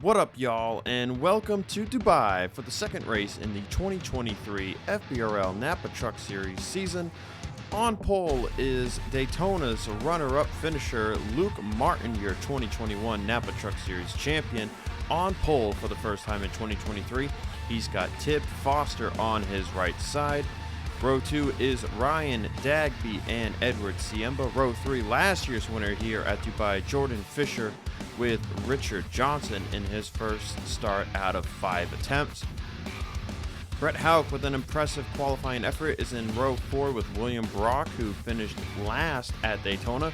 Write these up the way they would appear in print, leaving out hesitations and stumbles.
What up, y'all, and welcome to Dubai for the second race in the 2023 FBRL Napa Truck Series season. On pole is Daytona's runner-up finisher Luke Martin, your 2021 Napa Truck Series champion. On pole for the first time in 2023, he's got Tib Foster on his right side. Row 2 is Ryan Dagby and Edward Siemba. Row 3, last year's winner here at Dubai, Jordan Fisher, with Richard Johnson in his first start out of 5 attempts. Brett Houck with an impressive qualifying effort is in row 4 with William Brock, who finished last at Daytona.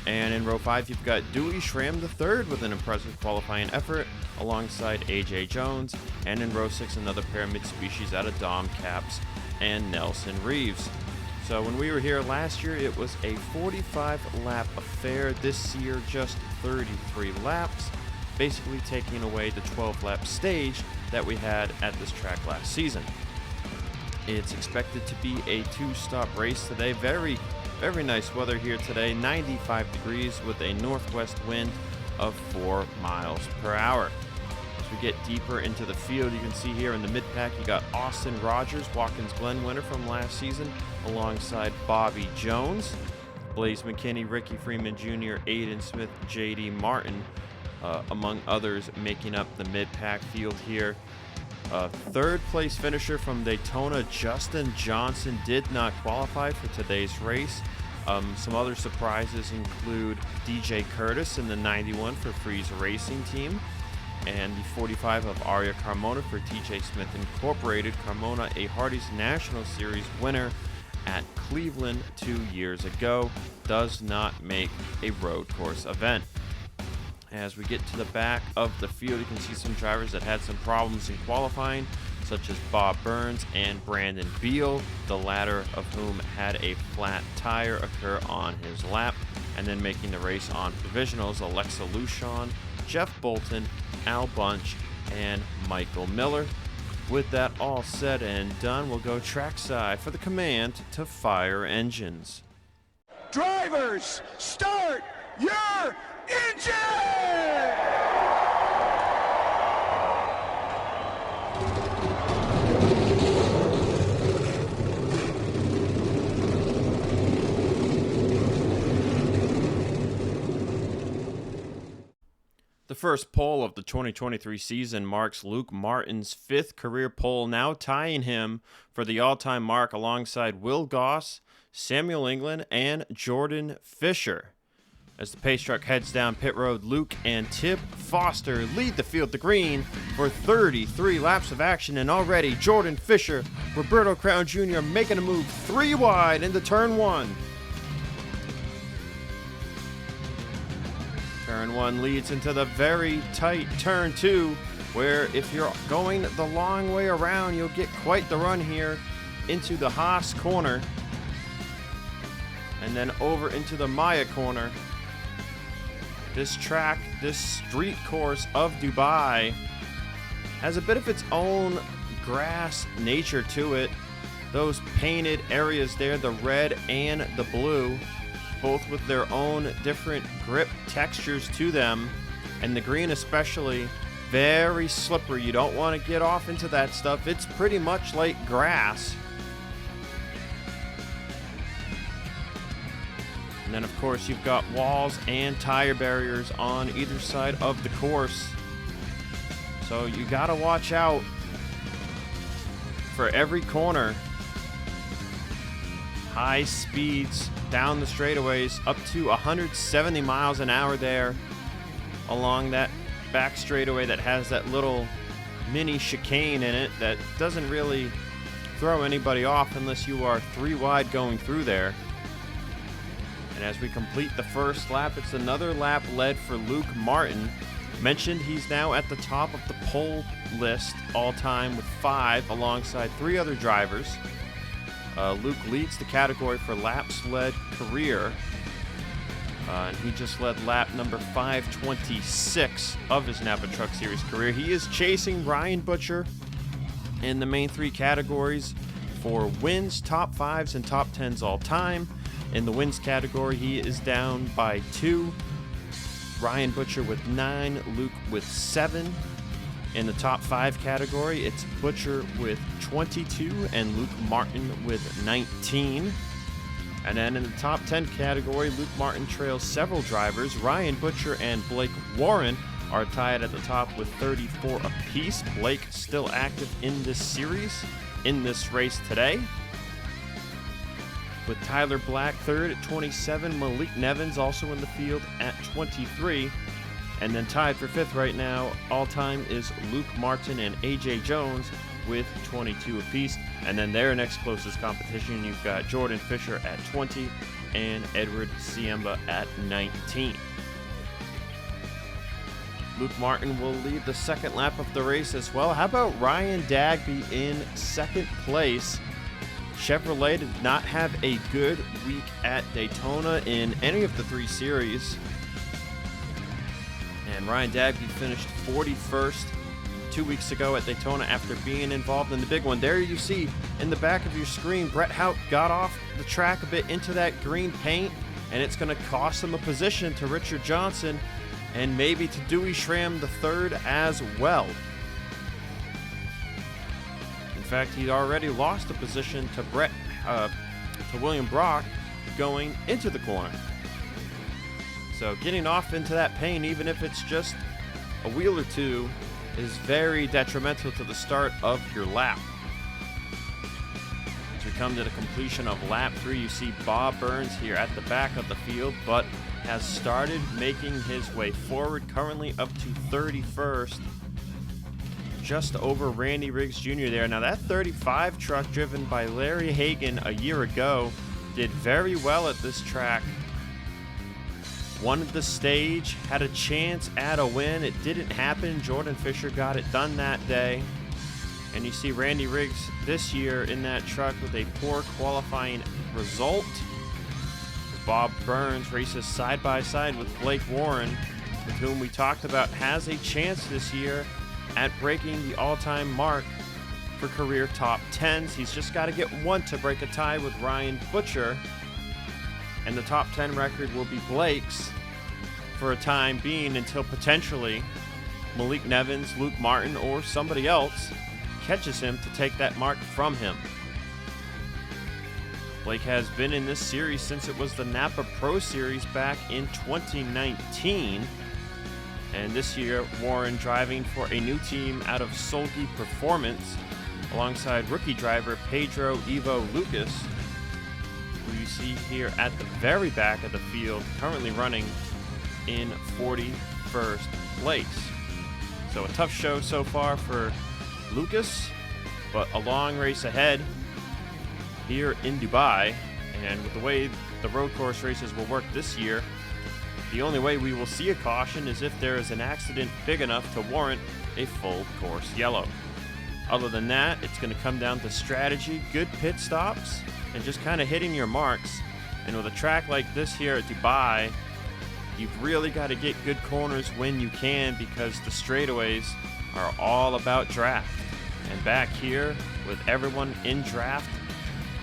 And in row 5, you've got Dewey Schramm III with an impressive qualifying effort alongside AJ Jones. And in row 6, another pair of Mitsubishis out of Dom Capps and Nelson Reeves. So when we were here last year, it was a 45-lap affair. This year, just 33 laps, basically taking away the 12-lap stage that we had at this track last season. It's expected to be a 2-stop race today. Very nice weather here today, 95 degrees with a northwest wind of 4 miles per hour. As we get deeper into the field, you can see here in the mid-pack, you got Austin Rogers, Watkins Glen winner from last season, alongside Bobby Jones, Blaze McKinney, Ricky Freeman Jr., Aiden Smith, J.D. Martin, among others, making up the mid-pack field here. Third place finisher from Daytona, Justin Johnson, did not qualify for today's race. Some other surprises include DJ Curtis in the 91 for Freeze Racing Team, and the 45 of Aria Carmona for TJ Smith Incorporated. Carmona, a Hardee's National Series winner at Cleveland 2 years ago, does not make a road course event. As we get to the back of the field, you can see some drivers that had some problems in qualifying, such as Bob Burns and Brandon Beal, the latter of whom had a flat tire occur on his lap. And then making the race on provisionals, Alexa Lushon, Jeff Bolton, Al Bunch, and Michael Miller. With that all said and done, we'll go trackside for the command to fire engines. Drivers, start your engine! The first pole of the 2023 season marks Luke Martin's 5th career pole, now tying him for the all-time mark alongside Will Goss, Samuel England, and Jordan Fisher. As the pace truck heads down pit road, Luke and Tib Foster lead the field to green for 33 laps of action, and already Jordan Fisher, Roberto Crown Jr. making a move 3 wide into turn 1. Turn 1 leads into the very tight turn 2, where if you're going the long way around, you'll get quite the run here into the Haas corner, and then over into the Maya corner. This track, this street course of Dubai, has a bit of its own grass nature to it. Those painted areas there, the red and the blue, both with their own different grip textures to them, and the green especially, very slippery. You don't want to get off into that stuff. It's pretty much like grass. And then, of course, you've got walls and tire barriers on either side of the course. So you got to watch out for every corner. High speeds down the straightaways, up to 170 miles an hour there along that back straightaway that has that little mini chicane in it that doesn't really throw anybody off unless you are 3 wide going through there. And as we complete the first lap, it's another lap led for Luke Martin. Mentioned he's now at the top of the pole list all time with 5 alongside 3 other drivers. Luke leads the category for laps led career. And he just led lap number 526 of his Napa Truck Series career. He is chasing Ryan Butcher in the main 3 categories for wins, top 5s, and top 10s all time. In the wins category, he is down by 2. Ryan Butcher with 9, Luke with 7. In the top 5 category, it's Butcher with 22 and Luke Martin with 19. And then in the top 10 category, Luke Martin trails several drivers. Ryan Butcher and Blake Warren are tied at the top with 34 apiece. Blake still active in this series, in this race today. With Tyler Black third at 27, Malik Nevins also in the field at 23. And then tied for 5th right now, all-time, is Luke Martin and AJ Jones with 22 apiece. And then their next closest competition, you've got Jordan Fisher at 20 and Edward Siemba at 19. Luke Martin will lead the second lap of the race as well. How about Ryan Dagby in 2nd place? Chevrolet did not have a good week at Daytona in any of the 3 series. And Ryan Dagby finished 41st 2 weeks ago at Daytona after being involved in the big one. There you see in the back of your screen, Brett Houck got off the track a bit into that green paint, and it's going to cost him a position to Richard Johnson and maybe to Dewey Schramm III as well. In fact, he'd already lost a position to William Brock going into the corner. So getting off into that paint, even if it's just a wheel or two, is very detrimental to the start of your lap. As we come to the completion of lap 3, you see Bob Burns here at the back of the field, but has started making his way forward, currently up to 31st, just over Randy Riggs Jr. there. Now that 35 truck driven by Larry Hagen a year ago did very well at this track. Won the stage, had a chance at a win. It didn't happen. Jordan Fisher got it done that day. And you see Randy Riggs this year in that truck with a poor qualifying result. Bob Burns races side by side with Blake Warren, with whom we talked about has a chance this year at breaking the all-time mark for career top 10s. He's just got to get one to break a tie with Ryan Butcher, and the top 10 record will be Blake's for a time being, until potentially Malik Nevins, Luke Martin, or somebody else catches him to take that mark from him. Blake has been in this series since it was the Napa Pro Series back in 2019. And this year, Warren driving for a new team out of Solgi Performance alongside rookie driver Pedro Ivo Lucas, who you see here at the very back of the field, currently running in 41st place. So a tough show so far for Lucas, but a long race ahead here in Dubai. And with the way the road course races will work this year, the only way we will see a caution is if there is an accident big enough to warrant a full course yellow. Other than that, it's going to come down to strategy, good pit stops, and just kind of hitting your marks. And with a track like this here at Dubai, you've really got to get good corners when you can, because the straightaways are all about draft. And back here, with everyone in draft,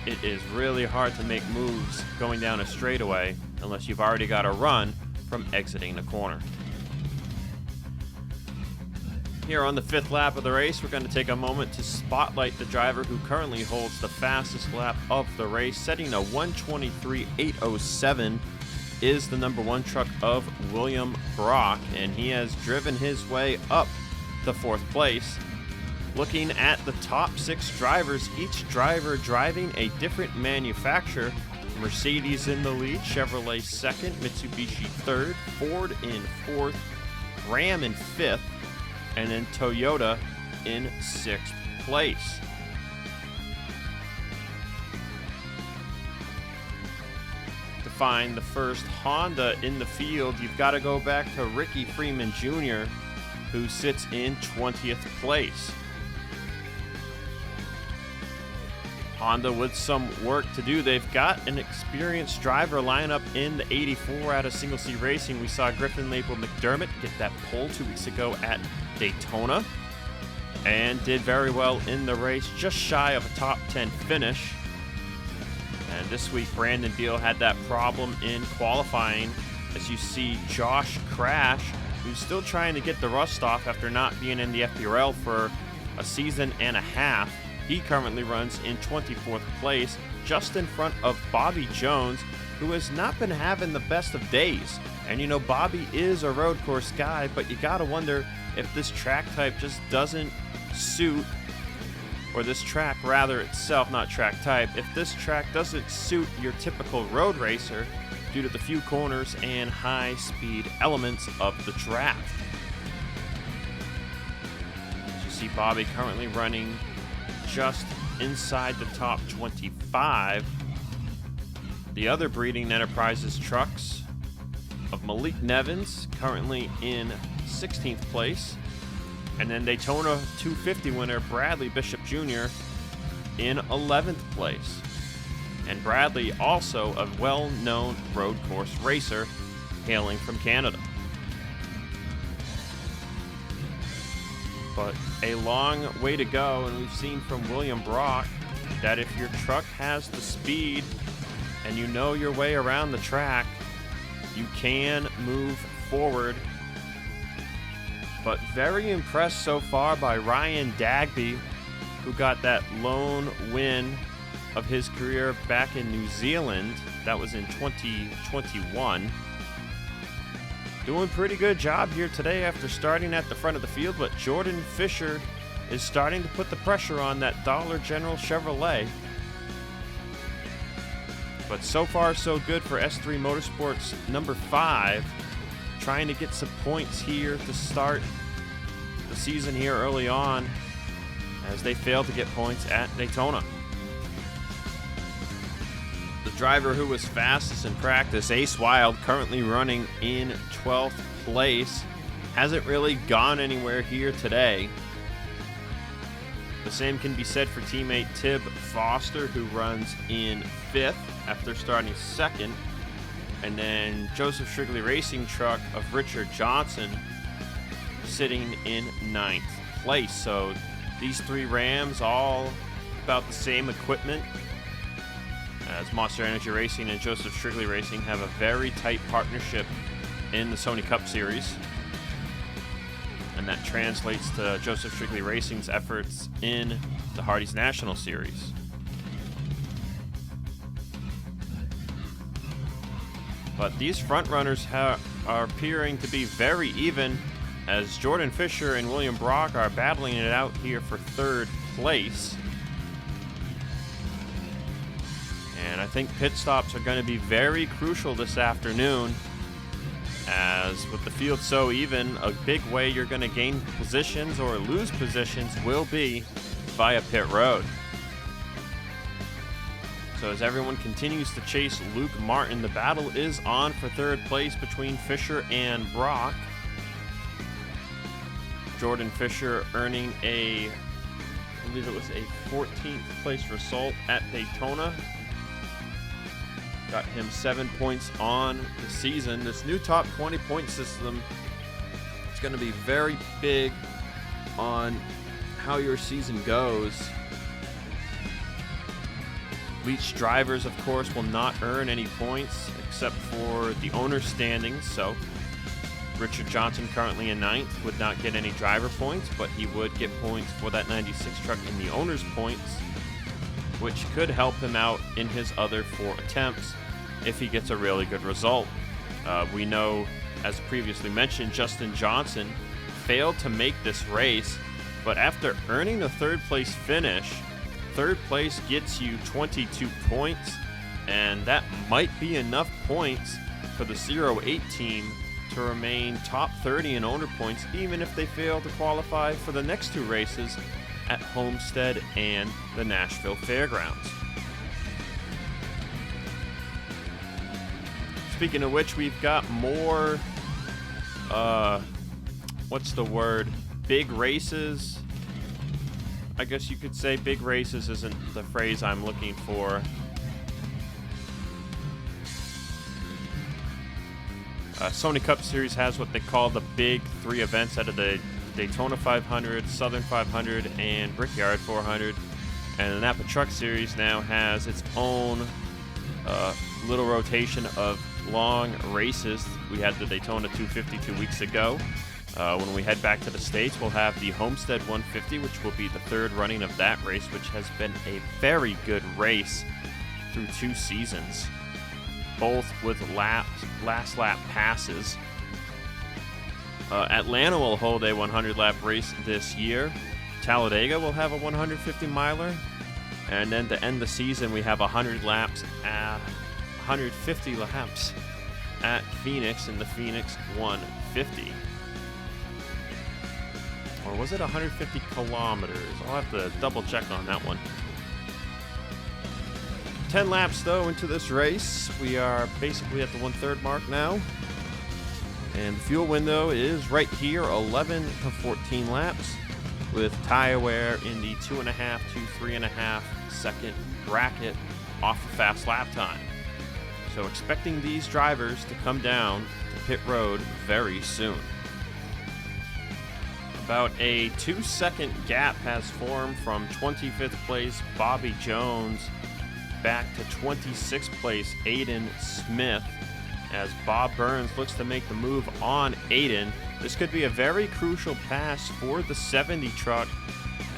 it is really hard to make moves going down a straightaway unless you've already got a run from exiting the corner. Here on the 5th lap of the race, we're going to take a moment to spotlight the driver who currently holds the fastest lap of the race. Setting a 1:23.807 is the number 1 truck of William Brock, and he has driven his way up to 4th place. Looking at the top 6 drivers, each driver driving a different manufacturer. Mercedes in the lead, Chevrolet 2nd, Mitsubishi 3rd, Ford in 4th, Ram in 5th, and then Toyota in 6th place. To find the first Honda in the field, you've got to go back to Ricky Freeman Jr., who sits in 20th place. Honda with some work to do. They've got an experienced driver lineup in the 84 out of Single C Racing. We saw Griffin Label McDermott get that pole 2 weeks ago at Daytona and did very well in the race, just shy of a top 10 finish. And this week, Brandon Beal had that problem in qualifying as you see Josh Crash, who's still trying to get the rust off after not being in the FBRL for a season and a half. He currently runs in 24th place, just in front of Bobby Jones, who has not been having the best of days. And you know, Bobby is a road course guy, but you gotta wonder if this track type just doesn't suit, or this track rather itself, not track type, if this track doesn't suit your typical road racer due to the few corners and high speed elements of the draft. As you see, Bobby currently running just inside the top 25. The other Breeding Enterprises trucks of Malik Nevins currently in 16th place. And then Daytona 250 winner Bradley Bishop Jr. in 11th place. And Bradley also a well-known road course racer hailing from Canada. But a long way to go, and we've seen from William Brock that if your truck has the speed and you know your way around the track, you can move forward. But very impressed so far by Ryan Dagby, who got that lone win of his career back in New Zealand. That was in 2021. Doing pretty good job here today after starting at the front of the field, but Jordan Fisher is starting to put the pressure on that Dollar General Chevrolet. But so far so good for S3 Motorsports number 5, trying to get some points here to start the season here early on, as they failed to get points at Daytona. The driver who was fastest in practice, Ace Wild, currently running in 12th place, hasn't really gone anywhere here today. The same can be said for teammate Tib Foster, who runs in 5th after starting 2nd. And then Joseph Shrigley Racing truck of Richard Johnson sitting in 9th place. So these 3 Rams, all about the same equipment, as Monster Energy Racing and Joseph Shrigley Racing have a very tight partnership in the Sony Cup Series. And that translates to Joseph Shrigley Racing's efforts in the Hardee's National Series. But these front runners are appearing to be very even, as Jordan Fisher and William Brock are battling it out here for 3rd place. And I think pit stops are going to be very crucial this afternoon, as with the field so even, a big way you're going to gain positions or lose positions will be via pit road. So as everyone continues to chase Luke Martin, the battle is on for 3rd place between Fisher and Brock. Jordan Fisher earning I believe it was a 14th place result at Daytona. Got him 7 points on the season. This new top 20 point system is going to be very big on how your season goes. Leach drivers, of course, will not earn any points except for the owner's standings. So Richard Johnson, currently in 9th, would not get any driver points, but he would get points for that 96 truck in the owner's points, which could help him out in his other 4 attempts if he gets a really good result. We know, as previously mentioned, Justin Johnson failed to make this race, but after earning the 3rd place finish, 3rd place gets you 22 points, and that might be enough points for the 08 team to remain top 30 in owner points, even if they fail to qualify for the next 2 races at Homestead and the Nashville Fairgrounds. Speaking of which, we've got more, big races. I guess you could say big races isn't the phrase I'm looking for. Sony Cup Series has what they call the big 3 events out of the Daytona 500, Southern 500, and Brickyard 400. And the Napa Truck Series now has its own little rotation of long races. We had the Daytona 250 2 weeks ago. When we head back to the States, we'll have the Homestead 150, which will be the third running of that race, which has been a very good race through 2 seasons, both with last lap passes. Atlanta will hold a 100-lap race this year. Talladega will have a 150-miler. And then to end the season, we have 150 laps at Phoenix in the Phoenix 150. Or was it 150 kilometers? I'll have to double check on that one. 10 laps, though, into this race. We are basically at the 1/3 mark now. And the fuel window is right here, 11 to 14 laps, with tire wear in the 2.5 to 3.5 second bracket off the fast lap time. So expecting these drivers to come down to pit road very soon. About a 2-second gap has formed from 25th place Bobby Jones back to 26th place Aiden Smith, as Bob Burns looks to make the move on Aiden. This could be a very crucial pass for the 70 truck,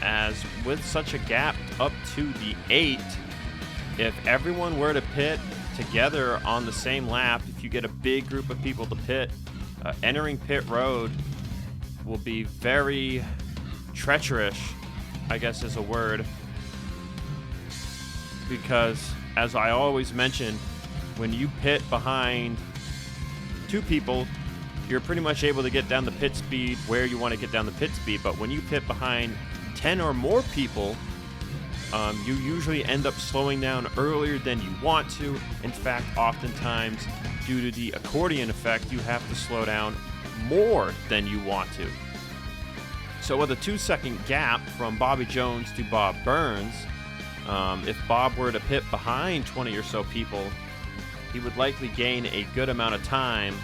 as with such a gap up to the 8, if everyone were to pit together on the same lap, if you get a big group of people to pit, entering pit road will be very treacherous, I guess is a word, because as I always mention, when you pit behind 2 people, you're pretty much able to get down the pit speed where you want to get down the pit speed. But when you pit behind 10 or more people, you usually end up slowing down earlier than you want to. In fact, oftentimes, due to the accordion effect, you have to slow down more than you want to. So with a 2-second gap from Bobby Jones to Bob Burns, if Bob were to pit behind 20 or so people, he would likely gain a good amount of time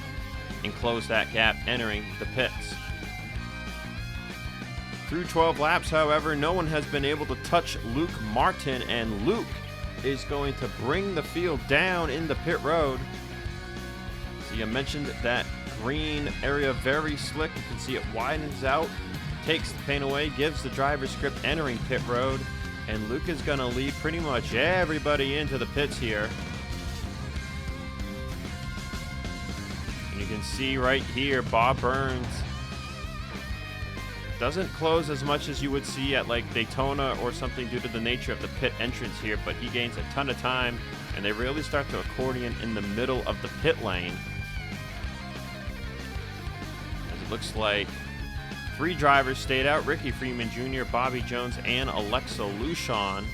and close that gap entering the pits. Through 12 laps, however, no one has been able to touch Luke Martin, and Luke is going to bring the field down in the pit road. So you mentioned that green area very slick. You can see it widens out, takes the paint away, gives the driver's grip entering pit road, and Luke is going to lead pretty much everybody into the pits here. And you can see right here, Bob Burns doesn't close as much as you would see at like Daytona or something due to the nature of the pit entrance here, but he gains a ton of time, and they really start to accordion in the middle of the pit lane. As it looks like 3 drivers stayed out: Ricky Freeman Jr., Bobby Jones, and Alexa Luschon.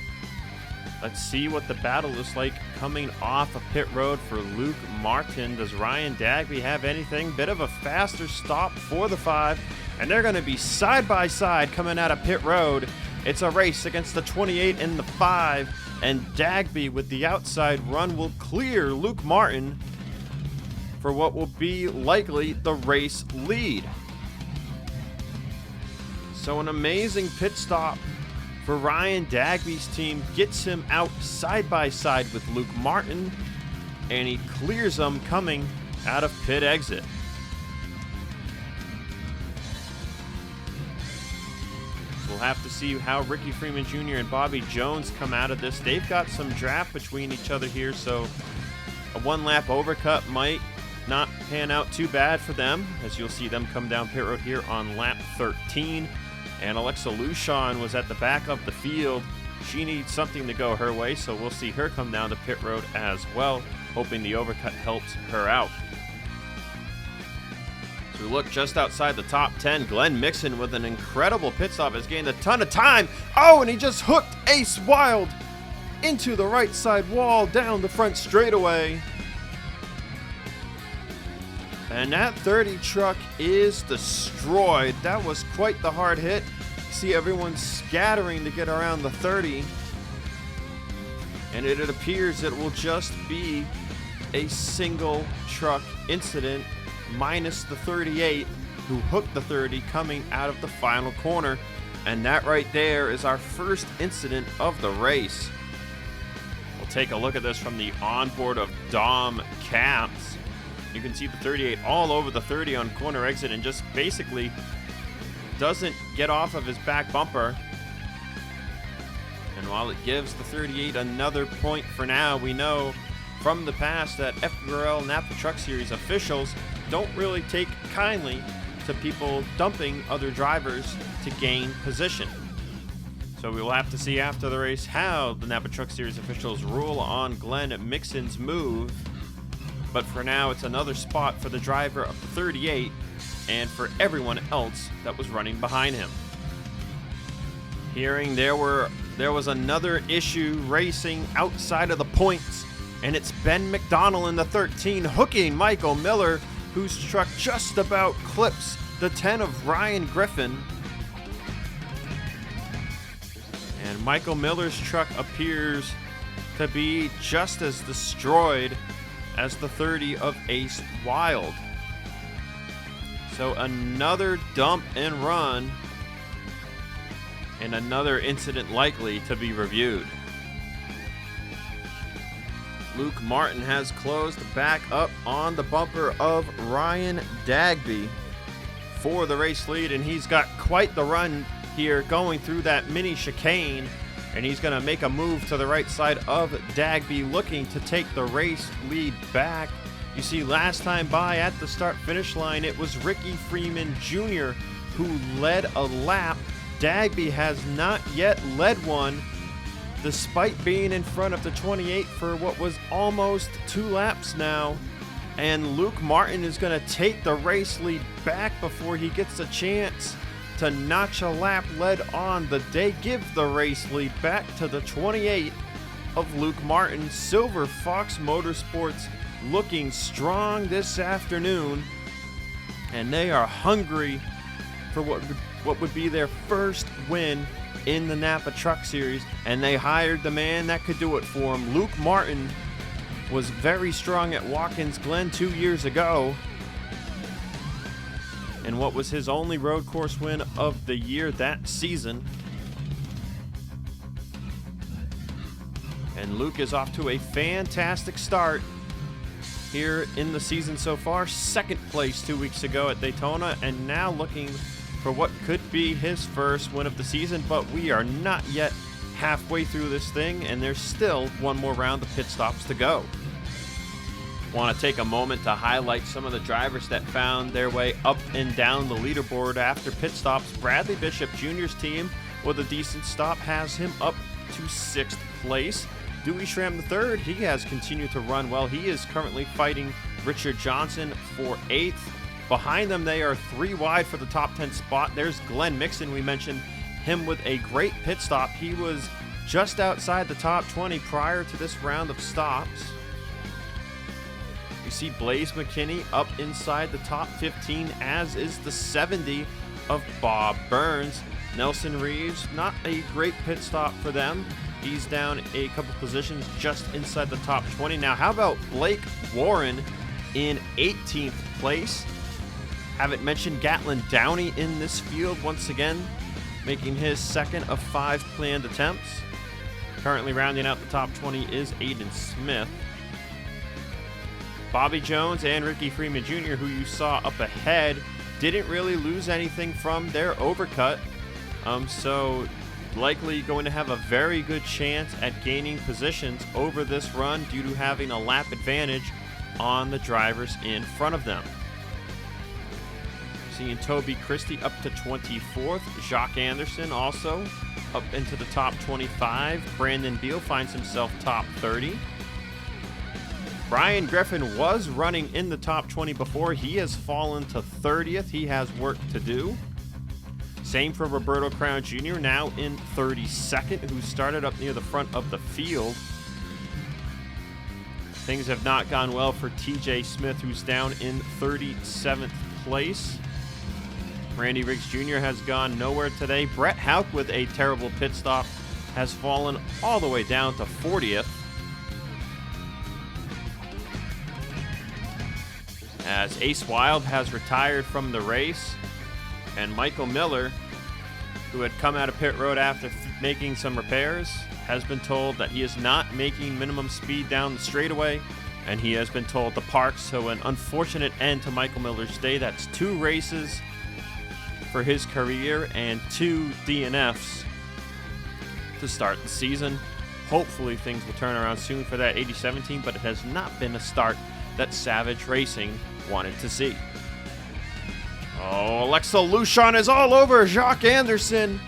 Let's see what the battle is like coming off a pit road for Luke Martin. Does Ryan Dagby have anything? Bit of a faster stop for the 5, and they're going to be side by side coming out of pit road. It's a race against the 28 and the 5, and Dagby with the outside run will clear Luke Martin for what will be likely the race lead. So an amazing pit stop for Ryan Dagby's team gets him out side by side with Luke Martin, and he clears them coming out of pit exit. We'll have to see how Ricky Freeman Jr. and Bobby Jones come out of this. They've got some draft between each other here, so a 1-lap overcut might not pan out too bad for them, as you'll see them come down pit road here on lap 13. And Alexa Luschon was at the back of the field. She needs something to go her way, so we'll see her come down to pit road as well, hoping the overcut helps her out. So we look just outside the top 10. Glenn Mixon with an incredible pit stop has gained a ton of time. Oh, and he just hooked Ace Wild into the right side wall down the front straightaway. And that 30 truck is destroyed. That was quite the hard hit. See everyone scattering to get around the 30. And it appears it will just be a single truck incident, minus the 38 who hooked the 30 coming out of the final corner. And that right there is our first incident of the race. We'll take a look at this from the onboard of Dom Capps. You can see the 38 all over the 30 on corner exit and just basically doesn't get off of his back bumper. And while it gives the 38 another point for now, we know from the past that FBRL Napa Truck Series officials don't really take kindly to people dumping other drivers to gain position. So we will have to see after the race how the Napa Truck Series officials rule on Glenn Mixon's move. But for now, it's another spot for the driver of the 38 and for everyone else that was running behind him. Hearing there was another issue racing outside of the points, and it's Ben McDonnell in the 13 hooking Michael Miller, whose truck just about clips the 10 of Ryan Griffin. And Michael Miller's truck appears to be just as destroyed as the 30 of Ace Wild. So another dump and run, and another incident likely to be reviewed. Luke Martin has closed back up on the bumper of Ryan Dagby for the race lead, and he's got quite the run here going through that mini chicane, and he's going to make a move to the right side of Dagby, looking to take the race lead back. You see, last time by at the start-finish line, it was Ricky Freeman Jr. who led a lap. Dagby has not yet led one, despite being in front of the 28 for what was almost 2 laps now. And Luke Martin is going to take the race lead back before he gets a chance to notch a lap led on the day. Give the race lead back to the 28 of Luke Martin. Silver Fox Motorsports looking strong this afternoon, and they are hungry for what would be their first win in the Napa Truck Series, and they hired the man that could do it for them. Luke Martin was very strong at Watkins Glen 2 years ago, and what was his only road course win of the year that season. And Luke is off to a fantastic start here in the season so far. Second place 2 weeks ago at Daytona, and now looking for what could be his first win of the season. But we are not yet halfway through this thing, and there's still one more round of pit stops to go. Want to take a moment to highlight some of the drivers that found their way up and down the leaderboard after pit stops. Bradley Bishop Jr.'s team, with a decent stop, has him up to 6th place. Dewey Schramm III, he has continued to run well. He is currently fighting Richard Johnson for 8th. Behind them, they are 3 wide for the top 10 spot. There's Glenn Mixon. We mentioned him with a great pit stop. He was just outside the top 20 prior to this round of stops. You see Blaze McKinney up inside the top 15, as is the 70 of Bob Burns. Nelson Reeves, not a great pit stop for them. He's down a couple positions just inside the top 20. Now, how about Blake Warren in 18th place? Haven't mentioned Gatlin Downey in this field once again, making his second of 5 planned attempts. Currently rounding out the top 20 is Aiden Smith. Bobby Jones and Ricky Freeman Jr., who you saw up ahead, didn't really lose anything from their overcut. So likely going to have a very good chance at gaining positions over this run due to having a lap advantage on the drivers in front of them. Seeing Toby Christie up to 24th. Jacques Anderson also up into the top 25. Brandon Beal finds himself top 30. Brian Griffin was running in the top 20 before. He has fallen to 30th. He has work to do. Same for Roberto Crown Jr., now in 32nd, who started up near the front of the field. Things have not gone well for TJ Smith, who's down in 37th place. Randy Riggs Jr. has gone nowhere today. Brett Houck, with a terrible pit stop, has fallen all the way down to 40th. As Ace Wild has retired from the race, and Michael Miller, who had come out of pit road after making some repairs, has been told that he is not making minimum speed down the straightaway. and he has been told to park. So an unfortunate end to Michael Miller's day. That's 2 races for his career and 2 DNFs to start the season. Hopefully things will turn around soon for that 87 team, but it has not been a start that Savage Racing wanted to see. Oh, Alexa Luchon is all over Jacques Anderson,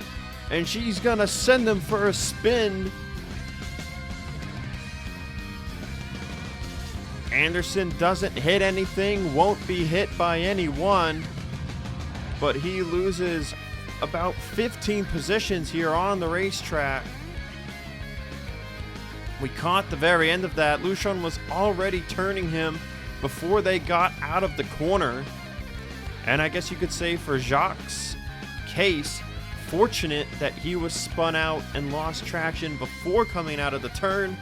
and she's going to send him for a spin. Anderson doesn't hit anything, won't be hit by anyone, but he loses about 15 positions here on the racetrack. We caught the very end of that. Luchon was already turning him before they got out of the corner. And I guess you could say for Jacques' case, fortunate that he was spun out and lost traction before coming out of the turn,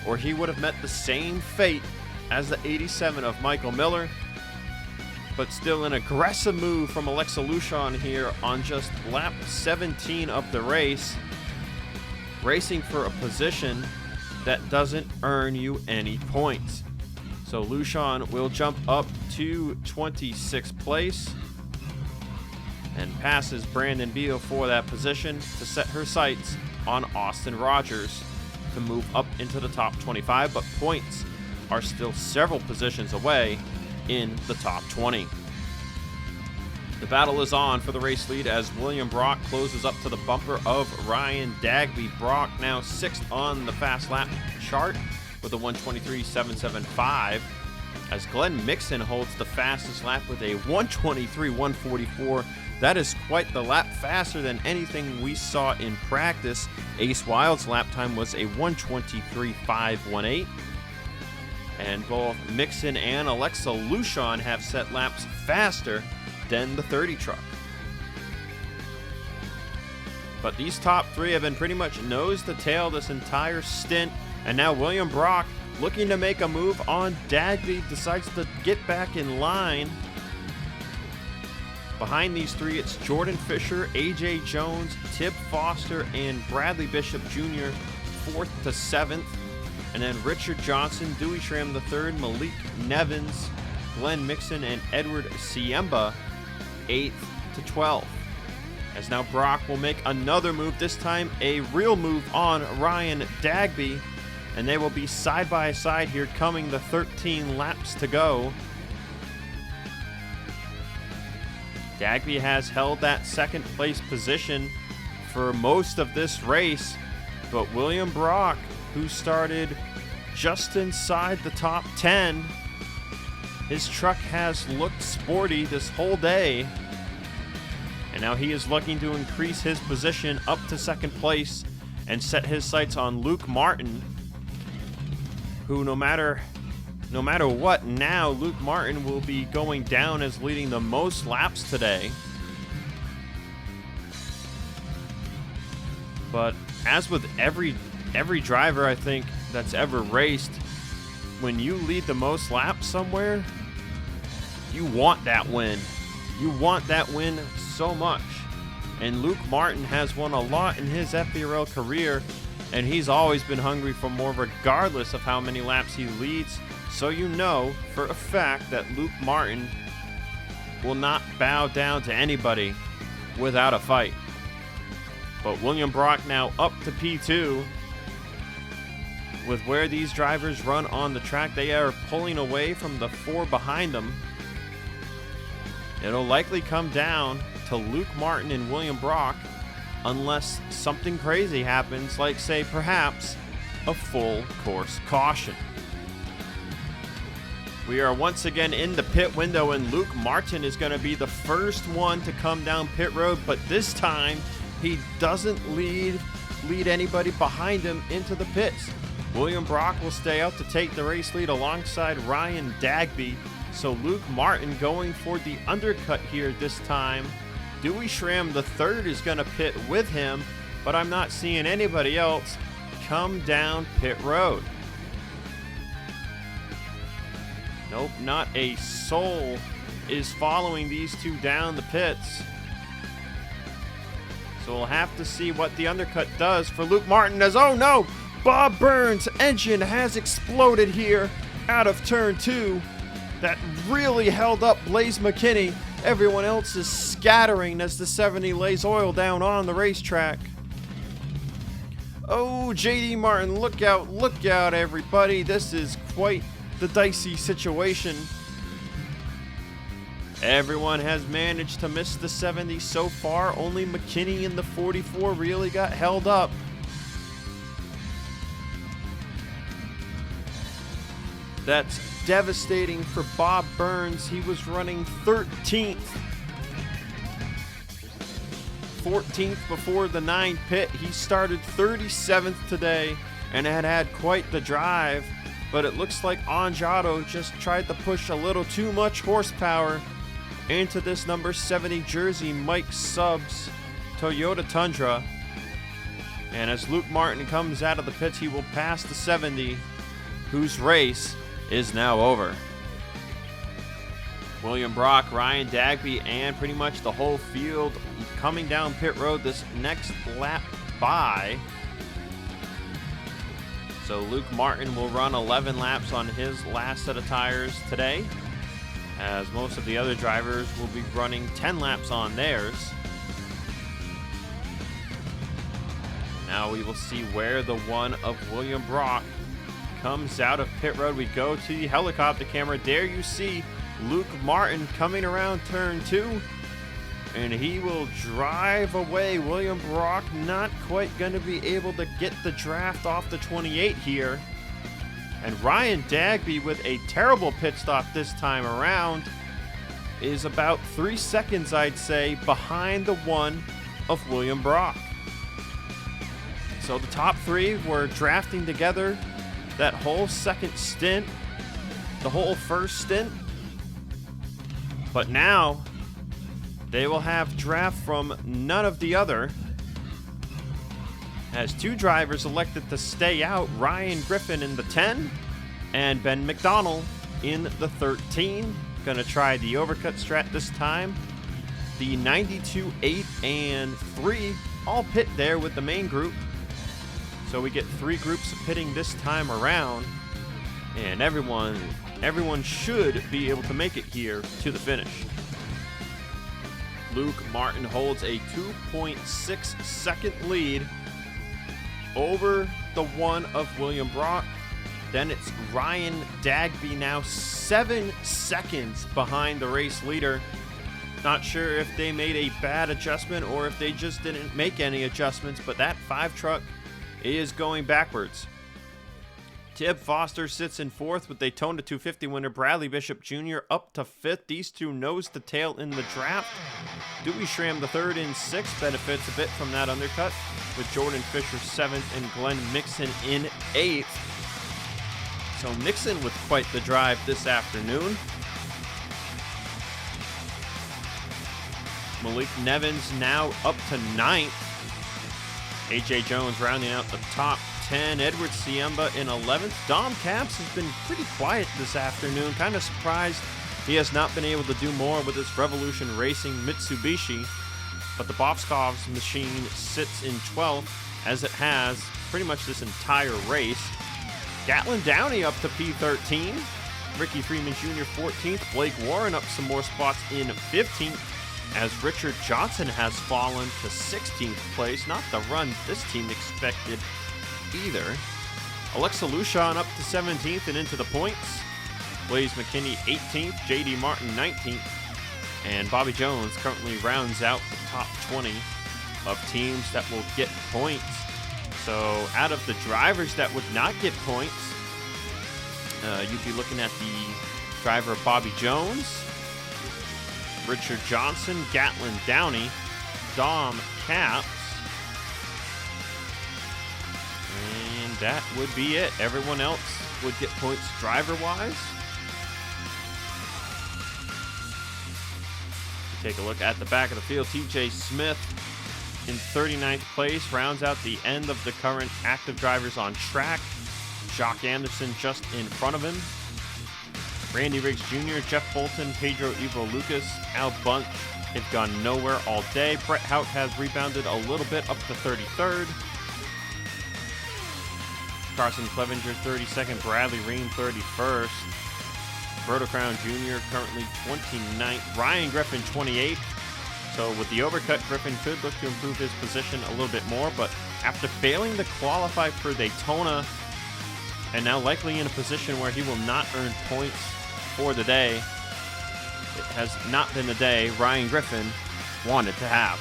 or he would have met the same fate as the 87 of Michael Miller. But still an aggressive move from Alexa Luchon here on just lap 17 of the race, racing for a position that doesn't earn you any points. So Luchon will jump up to 26th place and passes Brandon Beal for that position to set her sights on Austin Rogers to move up into the top 25, but points are still several positions away in the top 20. The battle is on for the race lead as William Brock closes up to the bumper of Ryan Dagby. Brock now 6th on the fast lap chart with a 1:23.775, as Glenn Mixon holds the fastest lap with a 1:23.144. That is quite the lap faster than anything we saw in practice. Ace Wild's lap time was a 1:23.518. And both Mixon and Alexa Luchon have set laps faster than the 30 truck. But these top 3 have been pretty much nose to tail this entire stint. And now William Brock, looking to make a move on Dagby, decides to get back in line. Behind these 3, it's Jordan Fisher, AJ Jones, Tib Foster, and Bradley Bishop Jr. 4th to 7th. And then Richard Johnson, Dewey Schramm III, Malik Nevins, Glenn Mixon, and Edward Siemba 8th to 12th. As now Brock will make another move, this time a real move on Ryan Dagby, and they will be side by side here coming the 13 laps to go. Dagby has held that second place position for most of this race, but William Brock, who started just inside the top 10, his truck has looked sporty this whole day, and now he is looking to increase his position up to second place and set his sights on Luke Martin, who no matter what, now Luke Martin will be going down as leading the most laps today. But as with every driver, I think, that's ever raced, when you lead the most laps somewhere, you want that win. You want that win so much. And Luke Martin has won a lot in his FBRL career, and he's always been hungry for more regardless of how many laps he leads. So you know for a fact that Luke Martin will not bow down to anybody without a fight. But William Brock now up to P2. With where these drivers run on the track, they are pulling away from the 4 behind them. It'll likely come down to Luke Martin and William Brock unless something crazy happens, like say perhaps a full course caution. We are once again in the pit window, and Luke Martin is going to be the first one to come down pit road, but this time he doesn't lead anybody behind him into the pits. William Brock will stay out to take the race lead alongside Ryan Dagby. So Luke Martin going for the undercut here this time. Dewey Schramm III is going to pit with him, but I'm not seeing anybody else come down pit road. Nope, not a soul is following these 2 down the pits. So we'll have to see what the undercut does for Luke Martin as, oh no, Bob Burns' engine has exploded here out of turn 2. That really held up Blaze McKinney. Everyone else is scattering as the 70 lays oil down on the racetrack. Oh, JD Martin, look out, everybody. This is quite the dicey situation. Everyone has managed to miss the 70 so far. Only McKinney in the 44 really got held up. That's devastating for Bob Burns. He was running 13th. 14th before the 9 pit. He started 37th today and had quite the drive, but it looks like Angiato just tried to push a little too much horsepower into this number 70 jersey Mike Subs Toyota Tundra. And as Luke Martin comes out of the pits, he will pass the 70, whose race is now over. William Brock, Ryan Dagby, and pretty much the whole field coming down pit road this next lap by. So Luke Martin will run 11 laps on his last set of tires today, as most of the other drivers will be running 10 laps on theirs. Now we will see where the one of William Brock comes out of pit road. We go to the helicopter camera. There you see Luke Martin coming around turn 2, and he will drive away. William Brock not quite going to be able to get the draft off the 28 here. And Ryan Dagby, with a terrible pit stop this time around, is about 3 seconds, I'd say, behind the one of William Brock. So the top 3 were drafting together that whole second stint, the whole first stint. But now they will have draft from none of the other, as 2 drivers elected to stay out. Ryan Griffin in the 10 and Ben McDonnell in the 13. Gonna try the overcut strat this time. The 92, 8, and 3 all pit there with the main group. So we get 3 groups pitting this time around, and everyone should be able to make it here to the finish. Luke Martin holds a 2.6 second lead over the one of William Brock. Then it's Ryan Dagby, now 7 seconds behind the race leader. Not sure if they made a bad adjustment or if they just didn't make any adjustments, but that 5 truck is going backwards. Tib Foster sits in 4th with Daytona 250 winner Bradley Bishop Jr. up to 5th. These 2 nose to tail in the draft. Dewey Schramm the 3rd in 6th, benefits a bit from that undercut, with Jordan Fisher 7th and Glenn Mixon in 8th. So Mixon with quite the drive this afternoon. Malik Nevins now up to 9th. A.J. Jones rounding out the top 10. Edward Siemba in 11th. Dom Capps has been pretty quiet this afternoon. Kind of surprised he has not been able to do more with his Revolution Racing Mitsubishi. But the Bobskov's machine sits in 12th, as it has pretty much this entire race. Gatlin Downey up to P13. Ricky Freeman Jr. 14th. Blake Warren up some more spots in 15th, as Richard Johnson has fallen to 16th place. Not the run this team expected either. Alexa Lushon up to 17th and into the points. Blaze McKinney 18th, JD Martin 19th, and Bobby Jones currently rounds out the top 20 of teams that will get points. So out of the drivers that would not get points, you'd be looking at the driver Bobby Jones, Richard Johnson, Gatlin Downey, Dom Capps, and that would be it. Everyone else would get points driver-wise. Take a look at the back of the field. TJ Smith in 39th place rounds out the end of the current active drivers on track. Jock Anderson just in front of him. Randy Riggs Jr., Jeff Bolton, Pedro Ivo Lucas, Al Bunch have gone nowhere all day. Brett Houck has rebounded a little bit up to 33rd. Carson Clevenger 32nd, Bradley Reen 31st. Berto Crown Jr. currently 29th, Ryan Griffin 28th. So with the overcut, Griffin could look to improve his position a little bit more, but after failing to qualify for Daytona, and now likely in a position where he will not earn points for the day, it has not been the day Ryan Griffin wanted to have.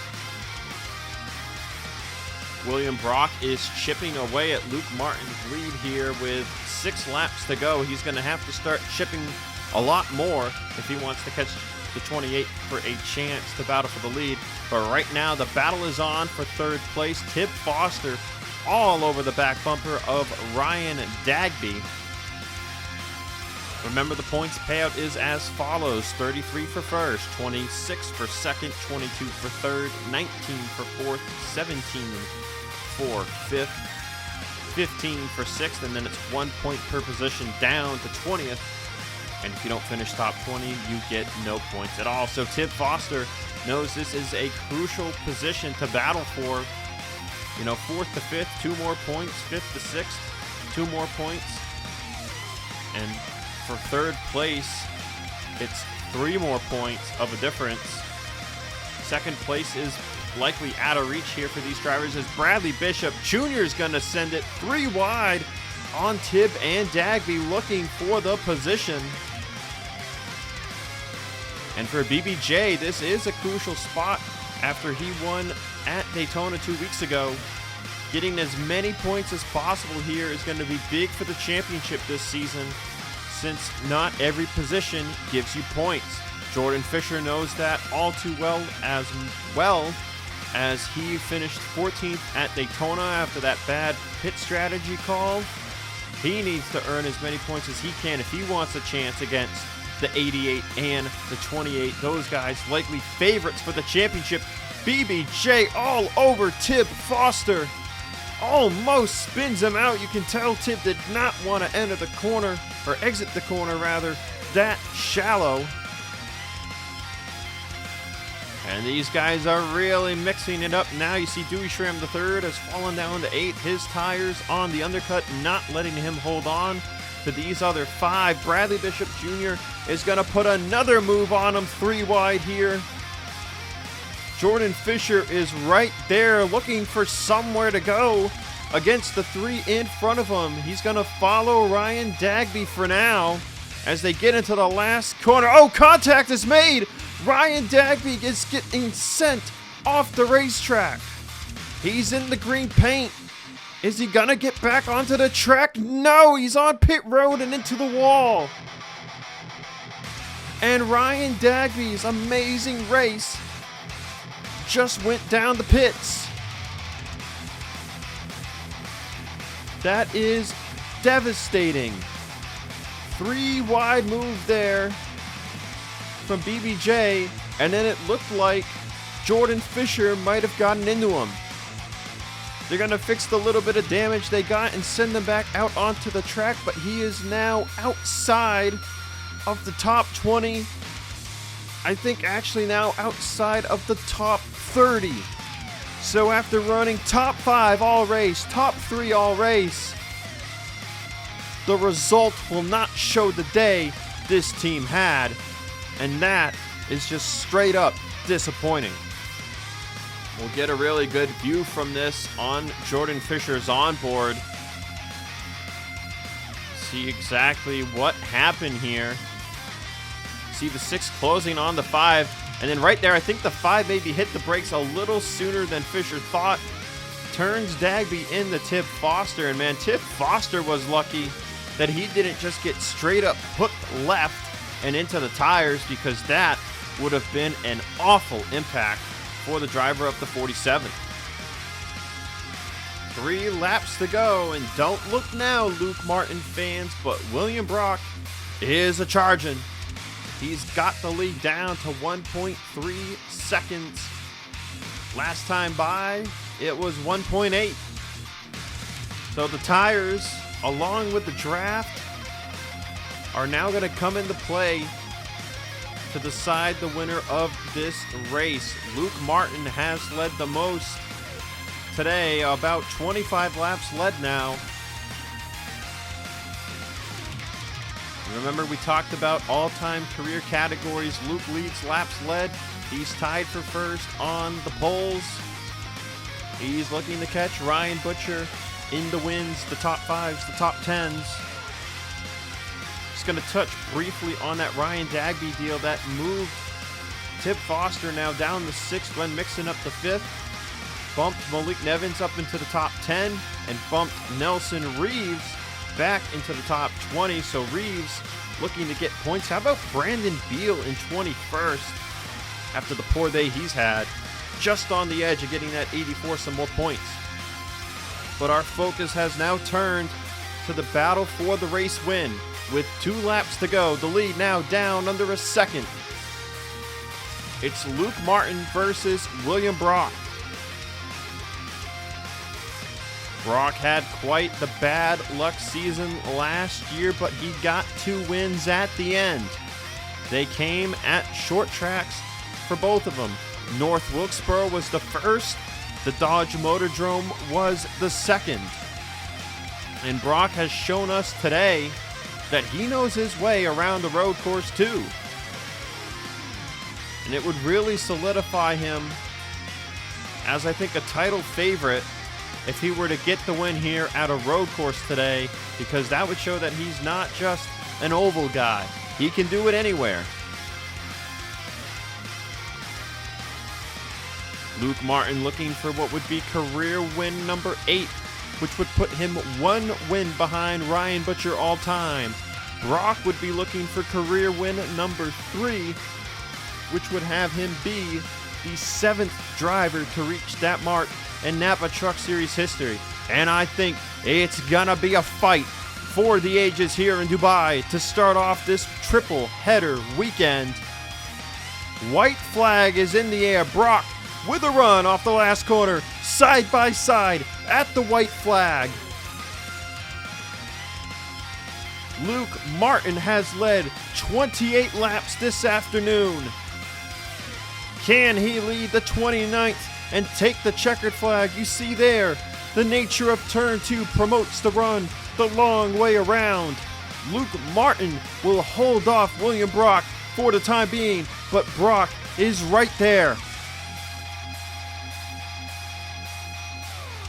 William Brock is chipping away at Luke Martin's lead here with 6 laps to go. He's going to have to start chipping a lot more if he wants to catch the 28 for a chance to battle for the lead. But right now, the battle is on for 3rd place. Tib Foster all over the back bumper of Ryan Dagby. Remember, the points payout is as follows: 33 for 1st, 26 for 2nd, 22 for 3rd, 19 for 4th, 17 for 5th, 15 for 6th, and then it's 1 point per position down to 20th. And if you don't finish top 20, you get no points at all. So Tib Foster knows this is a crucial position to battle for. 4th to 5th, 2 more points. 5th to 6th, 2 more points. And for 3rd place, it's 3 more points of a difference. 2nd place is likely out of reach here for these drivers, as Bradley Bishop Jr. is going to send it 3 wide on Tib and Dagby, looking for the position. And for BBJ, this is a crucial spot after he won at Daytona 2 weeks ago. Getting as many points as possible here is going to be big for the championship this season, since not every position gives you points. Jordan Fisher knows that all too well as he finished 14th at Daytona after that bad pit strategy call. He needs to earn as many points as he can if he wants a chance against the 88 and the 28. Those guys likely favorites for the championship. BBJ all over Tib Foster. Almost spins him out. You can tell Tib did not want to enter the corner, or exit the corner rather, that shallow. And these guys are really mixing it up now. You see Dewey Schramm III has fallen down to 8th. His tires on the undercut, not letting him hold on to these other 5. Bradley Bishop Jr. is going to put another move on him, 3 wide here. Jordan Fisher is right there looking for somewhere to go against the 3 in front of him. He's going to follow Ryan Dagby for now as they get into the last corner. Oh, contact is made! Ryan Dagby is getting sent off the racetrack. He's in the green paint. Is he gonna get back onto the track? No, he's on pit road and into the wall. And Ryan Dagby's amazing race just went down the pits. That is devastating. 3 wide move there from BBJ, and then it looked like Jordan Fisher might have gotten into him. They're going to fix the little bit of damage they got and send them back out onto the track, but he is now outside of the top 20. I think actually now outside of the top 30. So after running top 5 all race, top 3 all race, the result will not show the day this team had. And that is just straight up disappointing. We'll get a really good view from this on Jordan Fisher's onboard. See exactly what happened here. See the 6 closing on the 5. And then right there, I think the 5 maybe hit the brakes a little sooner than Fisher thought. Turns Dagby into Tib Foster. And man, Tib Foster was lucky that he didn't just get straight up hooked left and into the tires, because that would have been an awful impact for the driver up the 47. 3 laps to go, and don't look now, Luke Martin fans, but William Brock is a charging. He's got the lead down to 1.3 seconds. Last time by, it was 1.8. So the tires, along with the draft, are now going to come into play to decide the winner of this race. Luke Martin has led the most today, about 25 laps led now. Remember, we talked about all-time career categories. Luke leads laps led. He's tied for first on the poles. He's looking to catch Ryan Butcher in the wins, the top fives, the top tens. Just going to touch briefly on that Ryan Dagby deal that moved Tip Foster now down the sixth, Glenn Mixon up the fifth. Bumped Malik Nevins up into the top 10 and bumped Nelson Reeves back into the top 20. So Reeves looking to get points. How about Brandon Beal in 21st after the poor day he's had? Just on the edge of getting that 84, some more points. But our focus has now turned to the battle for the race win. With 2 laps to go, the lead now down under a second. It's Luke Martin versus William Brock. Brock had quite the bad luck season last year, but he got 2 wins at the end. They came at short tracks for both of them. North Wilkesboro was the first. The Dodge Motordrome was the second. And Brock has shown us today that he knows his way around the road course too. And it would really solidify him as, I think, a title favorite if he were to get the win here at a road course today, because that would show that he's not just an oval guy. He can do it anywhere. Luke Martin looking for what would be career win number 8, which would put him 1 win behind Ryan Butcher all time. Brock would be looking for career win number 3, which would have him be the 7th driver to reach that mark in Napa Truck Series history. And I think it's gonna be a fight for the ages here in Dubai to start off this triple header weekend. White flag is in the air. Brock with a run off the last corner, side by side at the white flag. Luke Martin has led 28 laps this afternoon. Can he lead the 29th and take the checkered flag? You see there, the nature of turn 2 promotes the run the long way around. Luke Martin will hold off William Brock for the time being, but Brock is right there.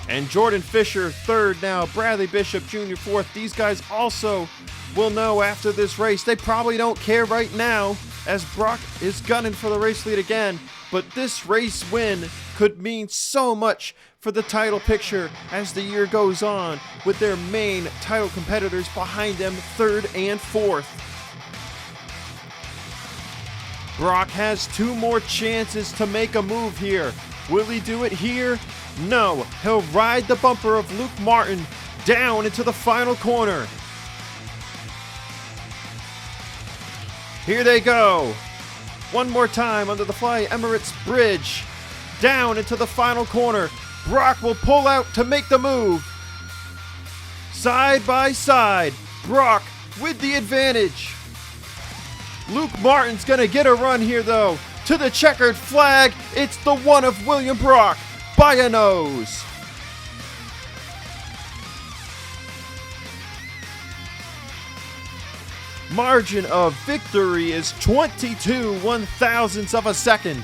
And Jordan Fisher, 3rd now. Bradley Bishop Jr., 4th. These guys also will know after this race. They probably don't care right now, as Brock is gunning for the race lead again. But this race win could mean so much for the title picture as the year goes on, with their main title competitors behind them, 3rd and 4th. Brock has 2 more chances to make a move here. Will he do it here? No, he'll ride the bumper of Luke Martin down into the final corner. Here they go. One more time under the Fly Emirates Bridge. Down into the final corner. Brock will pull out to make the move. Side by side, Brock with the advantage. Luke Martin's gonna get a run here though. To the checkered flag, it's the one of William Brock by a nose. Margin of victory is 22 1/1000ths of a second.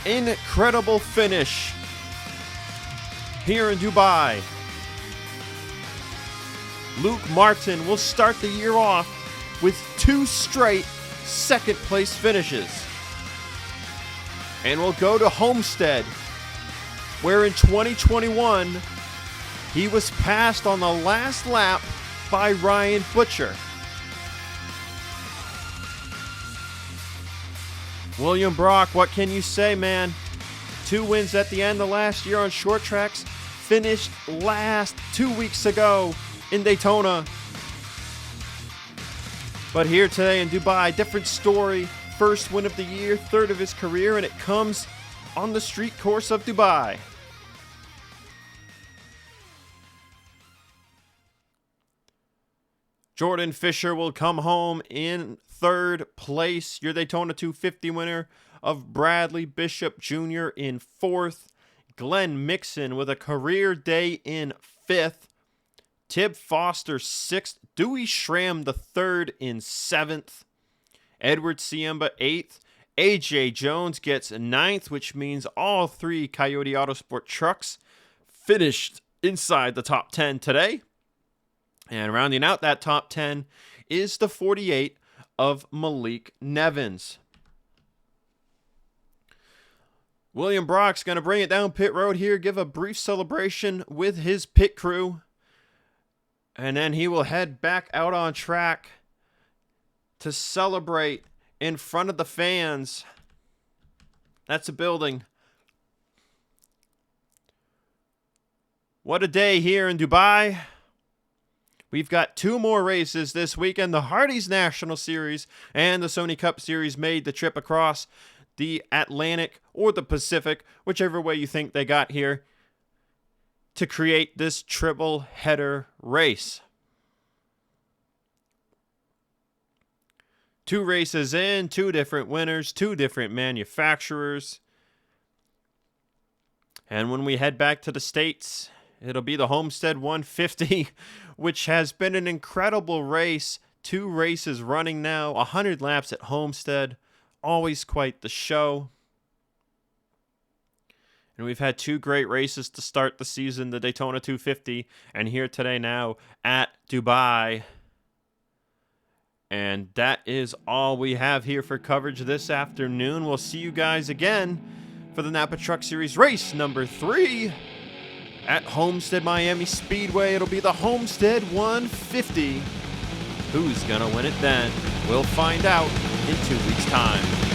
Incredible finish here in Dubai. Luke Martin will start the year off with 2 straight second place finishes. And we'll go to Homestead, where in 2021 he was passed on the last lap by Ryan Butcher. William Brock, what can you say, man? 2 wins at the end of last year on short tracks, finished last 2 weeks ago in Daytona. But here today in Dubai, different story. First win of the year, 3rd of his career, and it comes on the street course of Dubai. Jordan Fisher will come home in 3rd place. Your Daytona 250 winner of Bradley Bishop Jr. in 4th. Glenn Mixon with a career day in 5th. Tib Foster 6th. Dewey Schramm the 3rd in 7th. Edward Siemba 8th. AJ Jones gets 9th, which means all 3 Coyote Autosport trucks finished inside the top 10 today. And rounding out that top 10 is the 48 of Malik Nevins. William Brock's going to bring it down pit road here, give a brief celebration with his pit crew, and then he will head back out on track to celebrate in front of the fans. That's a building. What a day here in Dubai. We've got 2 more races this weekend. The Hardee's National Series and the Sony Cup Series made the trip across the Atlantic or the Pacific, whichever way you think they got here, to create this triple header race. 2 races in, 2 different winners, 2 different manufacturers. And when we head back to the States, it'll be the Homestead 150, which has been an incredible race. 2 races running now, 100 laps at Homestead. Always quite the show. And we've had 2 great races to start the season, the Daytona 250, and here today now at Dubai. And that is all we have here for coverage this afternoon. We'll see you guys again for the Napa Truck Series race number 3 at Homestead Miami Speedway. It'll be the Homestead 150. Who's gonna win it then? We'll find out in 2 weeks' time.